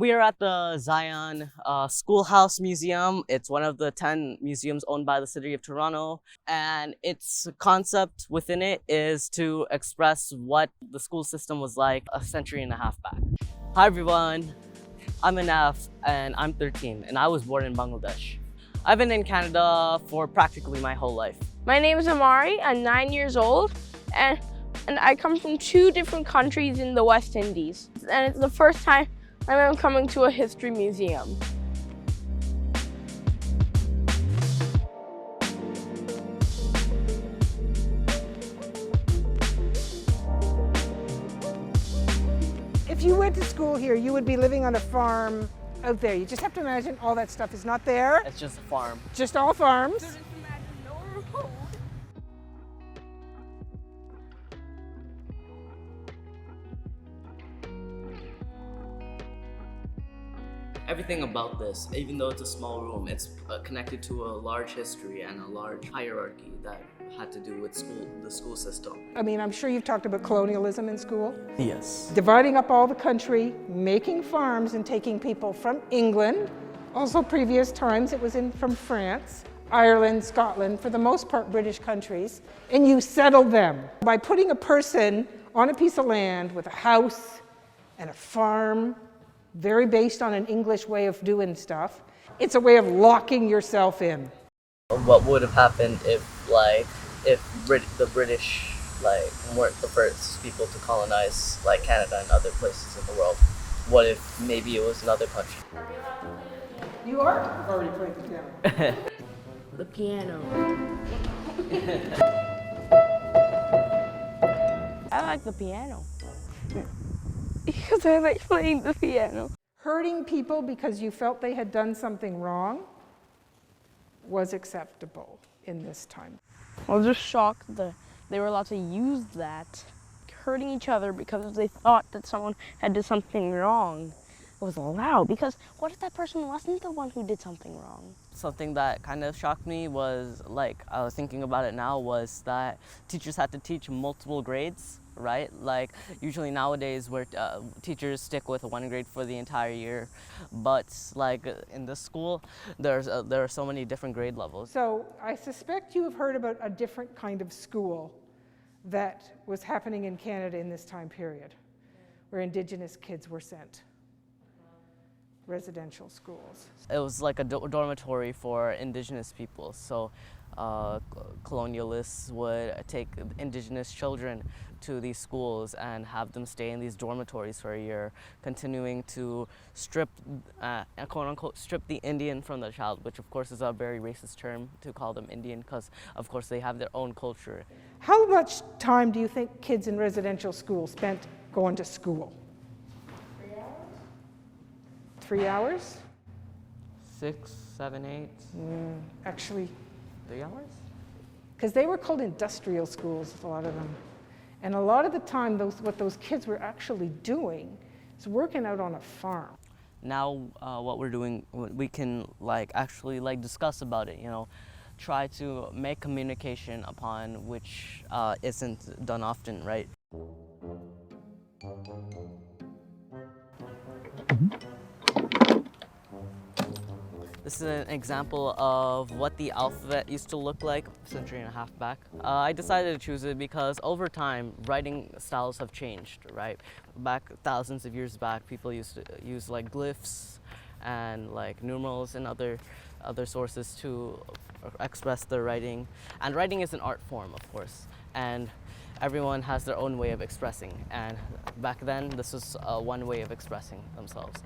We are at the Zion Schoolhouse Museum. It's one of the 10 museums owned by the city of Toronto. And its concept within it is to express what the school system was like a century and a half back. Hi everyone, I'm Ahnaf and I'm 13 and I was born in Bangladesh. I've been in Canada for practically my whole life. My name is Amare, I'm 9 years old and I come from 2 different countries in the West Indies. And it's the first time I'm coming to a history museum. If you went to school here, you would be living on a farm out there. You just have to imagine all that stuff is not there. It's just a farm. Just all farms. Everything about this, even though it's a small room, it's connected to a large history and a large hierarchy that had to do with the school system. I mean, I'm sure you've talked about colonialism in school. Yes. Dividing up all the country, making farms and taking people from England. Also previous times it was from France, Ireland, Scotland, for the most part British countries, and you settled them by putting a person on a piece of land with a house and a farm, very based on an English way of doing stuff. It's a way of locking yourself in. What would have happened if the British weren't the first people to colonize Canada and other places in the world? What if maybe it was another country? You are? I've already played the piano. The piano. I like the piano. Because I like playing the piano. Hurting people because you felt they had done something wrong was acceptable in this time. I was just shocked that they were allowed to use that, hurting each other because they thought that someone had did something wrong. It was allowed, because what if that person wasn't the one who did something wrong? Something that kind of shocked me was, I was thinking about it now, was that teachers had to teach multiple grades, right? Usually nowadays where teachers stick with 1 grade for the entire year, but in this school there are so many different grade levels. So I suspect you have heard about a different kind of school that was happening in Canada in this time period, where Indigenous kids were sent. Residential schools. It was like a dormitory for Indigenous people. So colonialists would take Indigenous children to these schools and have them stay in these dormitories for a year, continuing to strip, quote unquote, strip the Indian from the child, which of course is a very racist term to call them Indian, because of course they have their own culture. How much time do you think kids in residential schools spent going to school? 3 hours? 6, 7, 8. Actually, 3 hours? because they were called industrial schools, a lot of them. And a lot of the time, what those kids were actually doing is working out on a farm. Now, what we're doing, we can actually discuss about it. Try to make communication upon which isn't done often, right? This is an example of what the alphabet used to look like a century and a half back. I decided to choose it because over time, writing styles have changed, right? Back thousands of years back, people used to use glyphs and numerals and other sources to express their writing. And writing is an art form, of course, and everyone has their own way of expressing. And back then, this was one way of expressing themselves.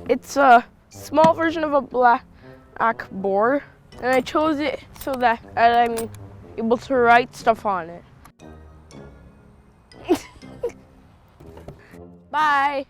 It's a small version of a blackboard, and I chose it so that I'm able to write stuff on it. Bye!